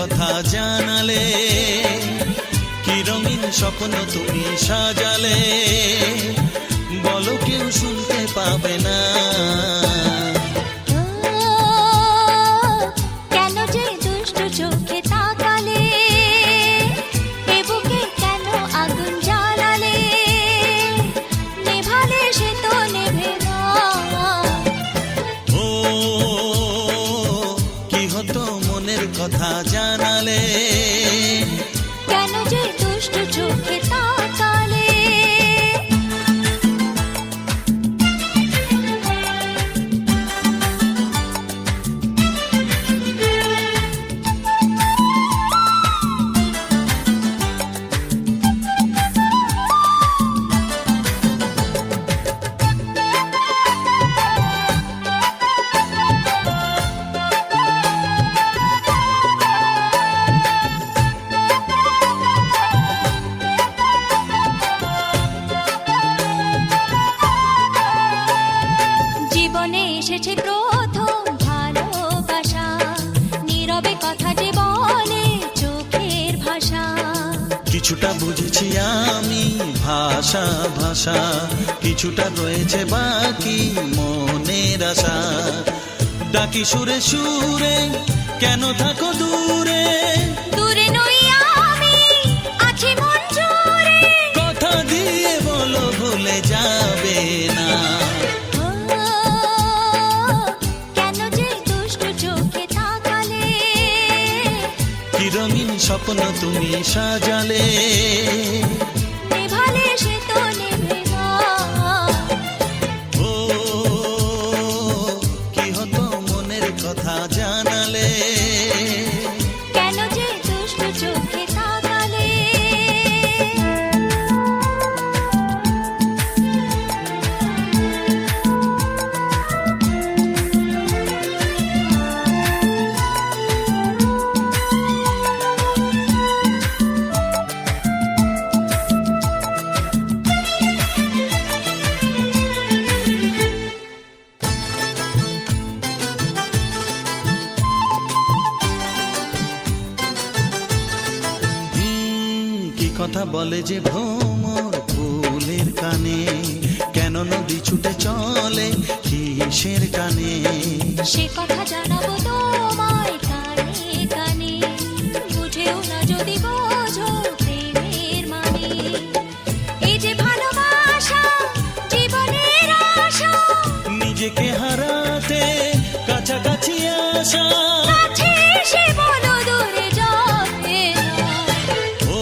কথা জানালে, কি রঙিন স্বপ্ন তুমি সাজালে, বলো কেউ শুনতে পাবে না। কেন যে দুষ্টু চোখে তাকালে, এ বুকে কেন আগুন জ্বালালে, নেভালে সে তো নেভে না। ও কি হতো মনের কথা জানালে, কেন যে দুষ্টু চোখে তাকালে। জীবনে এসেছে প্রথম ভালোবাসা, নীরবে কথা যে বলে চোখের ভাষা। কিছুটা বুঝেছি আমি ভাষা ভাষা, কিছুটা রয়েছে বাকি মনের আশা। ডাকি সুরে সুরে কেন থাকো দূরে, দূরে নই আমি আছি মন জুড়ে। কথা দিয়ে বলো ভুলে যাবে না। কেন যে দুষ্টু চোখে তাকালে, কি রঙিন স্বপ্ন তুমি সাজালে, নেভালে সে তো নেভে না। ও কি হতো মনের কথা জানালে, কেন যে দুষ্টু চোখে তাকালে। কি কথা বলে যে ভ্রমর ফুলের কানে, কেন নদী ছুটে চলে কিসের কানে। সে কথা জানাবো তোমায় কানে কানে, বুঝেও না যদি বোঝো প্রেমের মানে। এই যে ভালোবাসা জীবনের আশা, নিজেকে হারাতে কাছাকাছি আসা। কাছে এসে বলো দূরে যাবে না। ও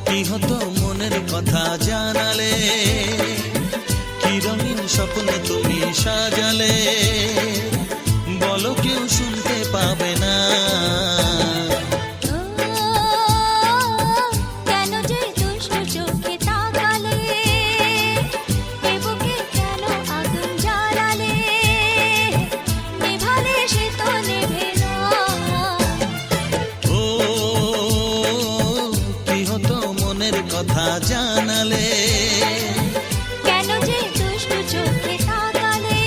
কি হতো মনের কথা জানালে, কি রঙিন স্বপ্ন তুমি সাজালে, বলো কেউ শুনতে পাবে না। কেন যে দুষ্টু চোখে তাকালে, এ বুকে কেন আগুন জ্বালালে, নেভালে সে তো নেভে না। ও কি হতো মনের কথা জানালে, কেন যে দুষ্টু চোখে তাকালে।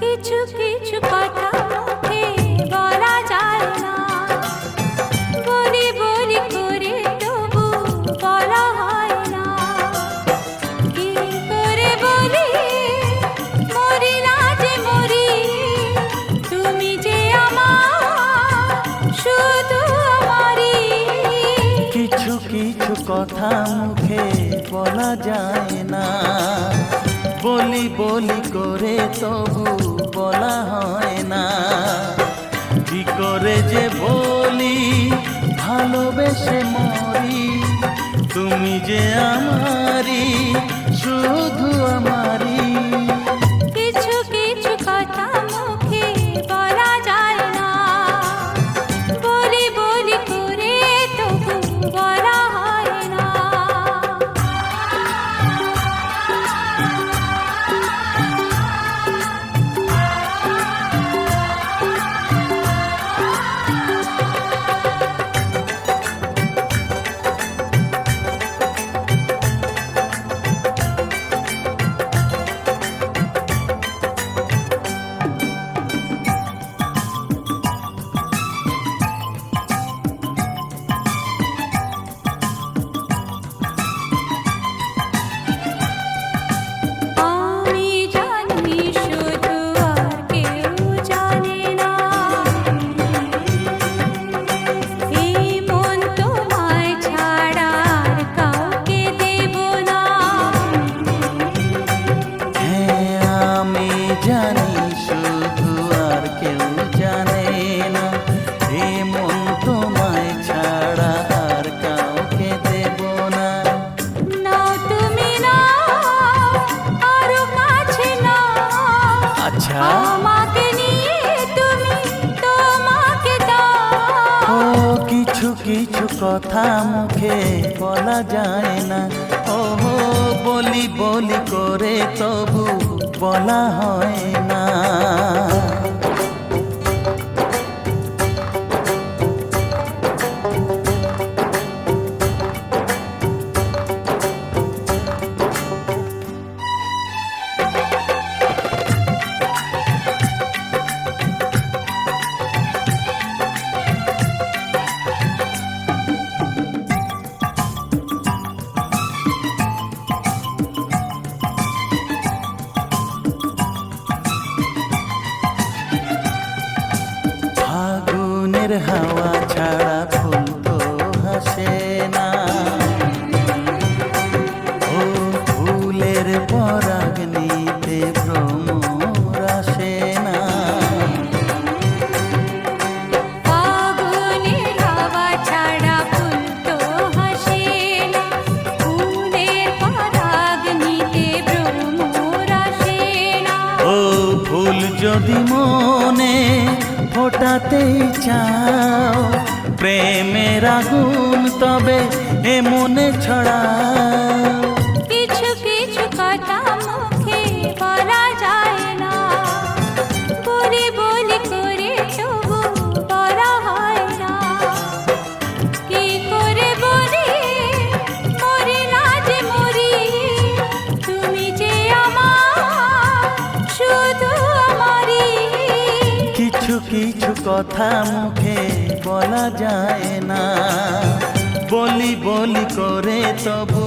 কিছু কিছু কথা মুখে বলা যায় না, বলি বলি করে তবু বলা হয় না। কি করে বলি মরি না যে মরি, তুমি যে আমার শুধু আমারই। কিছু কিছু কথা মুখে বলা যায় না, বলি বলি করে তবু বলা হয় না। কি করে যে বলি ভালোবেসে মরি, তুমি যে আমারই শুধু আমারই। কিছু কথা মুখে বলা যায় না, ও বলি বলি করে তবু বলা হয় না। ফাগুনের হাওয়া ছাড়া ফুল তো হাসে না, ও ফুলের পরাগ নিতে ভ্রমর আসে না। ফাগুনের হাওয়া ছাড়া ফুল তো হাসে না, ফুলের পরাগ নিতে ভ্রমর আসে না। ও ফুল যদি মনে ফোটাতেই চাও প্রেমের আগুন, তবে এ মনে ছড়াও। কিছু কিছু কথা মুখে বলা যায় না, বলি বলি করে তবু বলা হয় না। কি করে বলি মরি না যে মরি, তুমি যে আমার শুধু আমারই। কিছু কিছু কথা মুখে বলা যায় না, বলি বলি করে তবু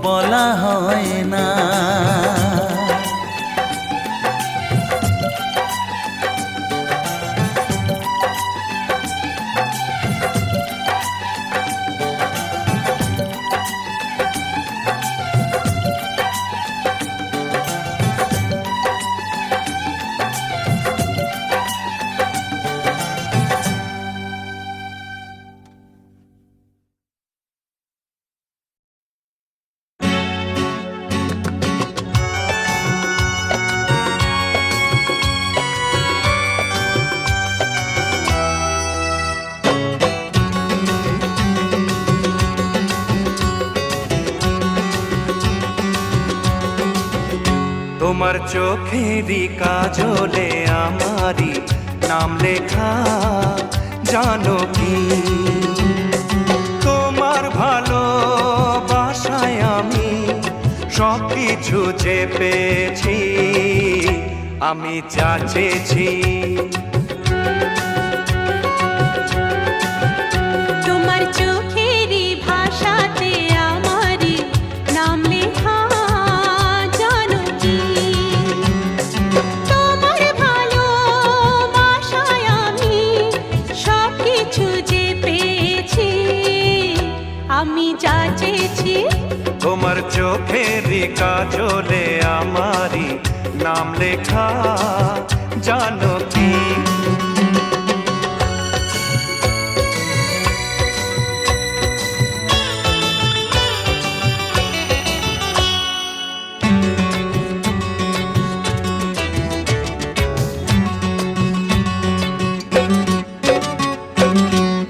বলা হয় না। তোমার চোখেরই কাজলে আমারই নাম লেখা, জানো কি? তোমার ভালোবাসায় আমি সব কিছু যে পেয়েছি, আমি যা চেয়েছি। তোমার চোখেরই ভাষাতে আমারই নাম লেখা, জানো কি? তোমার ভালোবাসায় আমি সব কিছু যে পেয়েছি, আমি যা চেয়েছি। তোমার চোখেরই কাজলে আমারই নাম লেখা, জানো কি?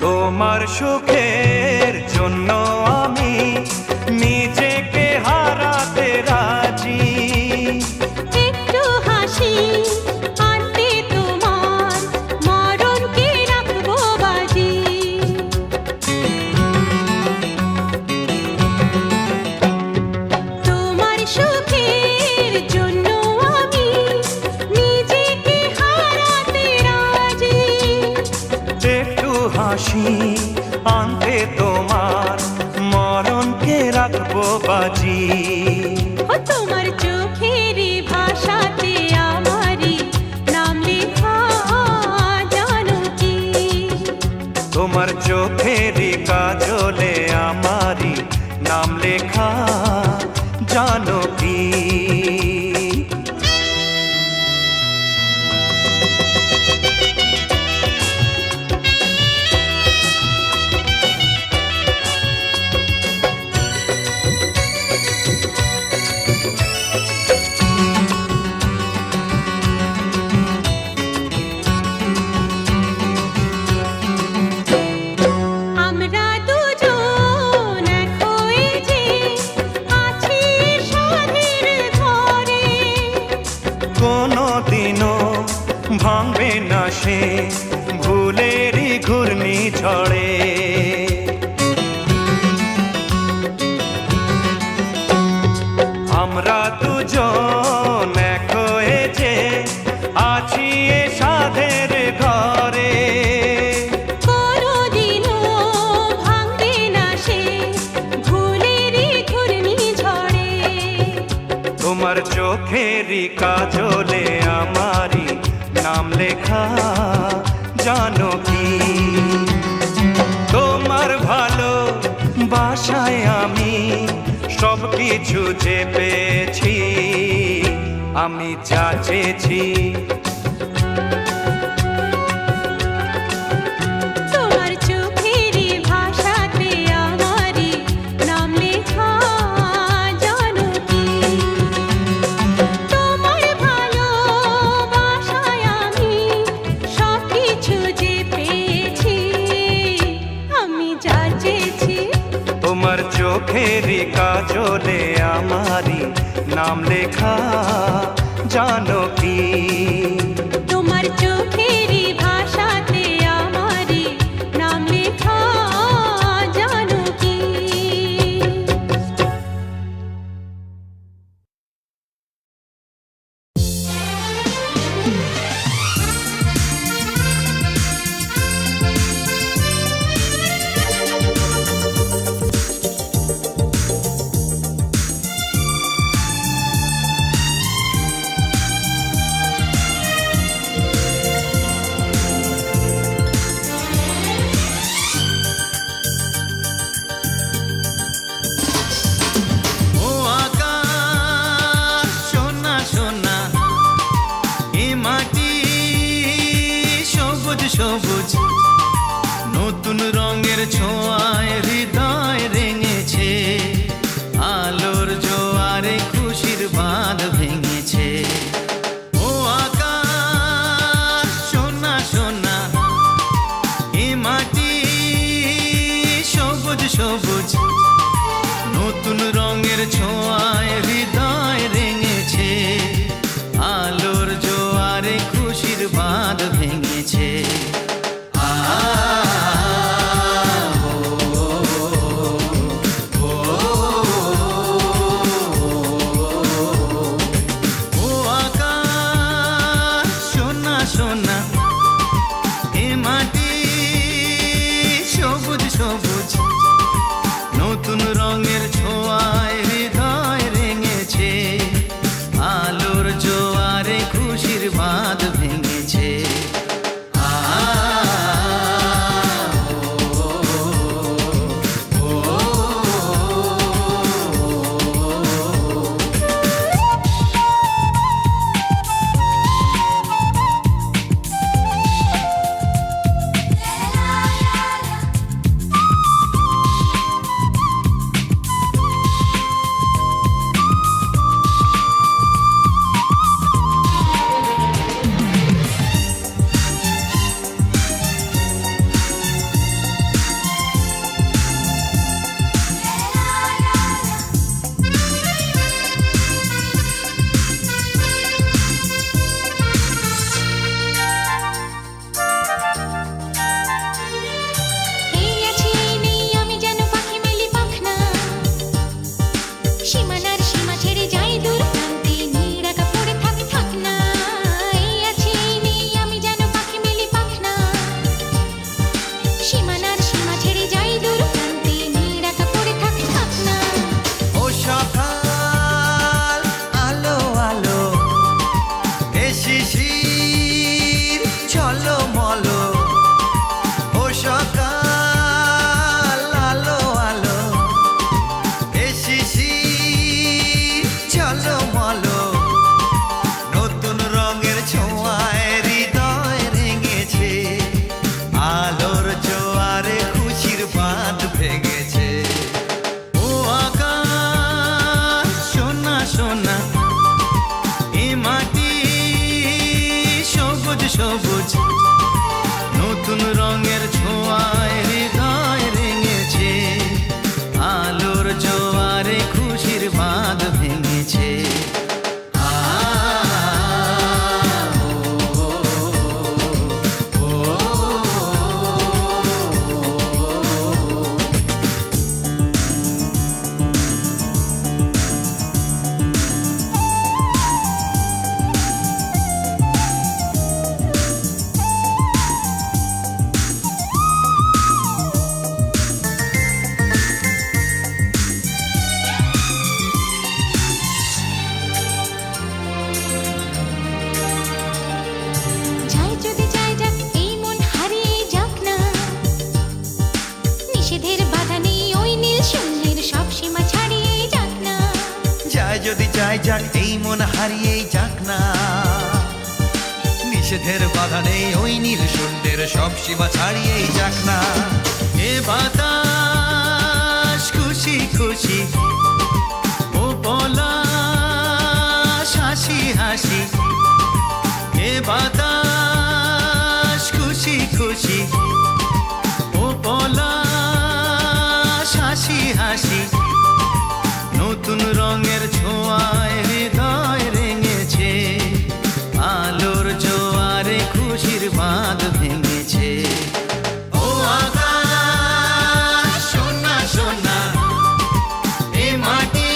তোমার সুখের জন্য আমি নিজেকে হারাতে রাজি। একটু হাসি আনতে তোমার মরণকে রাখবো বাজি। তোমার সুখের জন্য আমি নিজেকে হারাতে রাজি। একটু হাসি আনতে তোমার মরণকে রাখবো বাজি। ও তোমার চোখেরই ভাষাতে আমারই নাম লেখা, জানো কি? তোমার চোখেরই কাজলে আমারই নাম লেখা, জানো কি? না সে ভুলেরই ঘূর্ণি ঝড়ে। আমরা দুজন এক হয়েছে আছি এ সাধের ঘরে। কোনোদিনও ভাঙবে না সে ভুলেরই ঘূর্ণি ঝড়ে। তোমার চোখেরই কাজলে আমারই নাম লেখা জানো কি? তোমার ভালো বাসায় আমি সব কিছু যে পেয়েছি, আমি যা চেয়েছি। তোমার চোখেরই ভাষাতে আমারই নাম লেখা জানো কি? তোমার ভালোবাসায় আমি সব কিছু যে পেয়েছি, আমি যা চেয়েছি। তোমার চোখেরই কাজলে আমারই নাম লেখা জানো কি? তোমার চোখেরই ভাষাতে আমারই নাম লেখা জানো কি? ও আকাশ সোনা সোনা, এ মাটি সবুজ সবুজ, নতুন রঙের ছোঁয়ায় হৃদয় রেঙেছে, আলোর জোয়ারে খুশির বাঁধ ভেঙেছে। ও আকাশ সোনা সোনা, এ মাটি সবুজ সবুজ, নতুন রঙের ছোঁয়ায় হৃদয় রেঙেছে, আলোর জোয়ারে খুশির বাঁধ ভেঙেছে। ও আকাশ সোনা সোনা, এ মাটি সবুজ সবুজ, নতুন রঙের ছোঁয়ায় হৃদয় রেঙেছে, আলোর জোয়ারে খুশির বাঁধ ভেঙেছে। এই আছি এই নেই আমি যেন পাখি মেলি পাখনা, সীমানার সীমা ছেড়ে যাই দূর প্রান্তে, নিরাকা পড়ে থাক না। এই আছি এই নেই আমি যেন পাখি মেলি পাখনা, সীমানার সীমা ছেড়ে যাই দূর প্রান্তে, নিরাকা পড়ে থাক না। ও সকাল আলো আলো, এ শিশির চলো মলো, ও সকাল আলো আলো, এ শিশির চলো মলো, নতুন রঙের ছোঁয়ায় হৃদয় রেঙেছে, আলোর জোয়ারে খুশির বাঁধ ভেঙেছে। ও আকাশ সোনা সোনা, এ মাটি সবুজ সবুজ, নতুন রঙের ছোঁয়ায় হৃদয় রেঙেছে, আলোর জোয়ারে খুশির বাঁধ ভেঙেছে। ও যাই যাক এই মন হারিয়েই যাক না, নিষেধের বাধা নেই ওই নীল সুন্দের সব সীমা ছাড়িয়েই যাক না। এ বাতাস খুশি খুশি, ও পলাশ হাসি হাসি, এ বাতাস খুশি খুশি, ও পলাশ হাসি হাসি, নতুন রঙের ছোঁয়ায় হৃদয় রেঙেছে, আলোর জোয়ারে খুশির বাঁধ ভেঙেছে। ও আকাশ সোনা সোনা, এ মাটি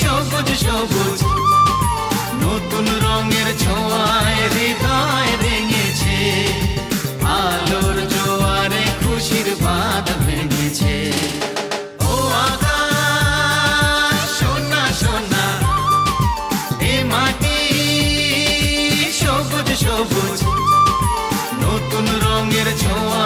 সবুজ সবুজ, নতুন রঙের ছোঁয়ায় হৃদয় রেঙেছে, আলোর জোয়ারে খুশির বাঁধ ভেঙেছে। ও আকাশ সোনা সোনা, এ মাটি সবুজ সবুজ, নতুন রঙের ছোঁয়া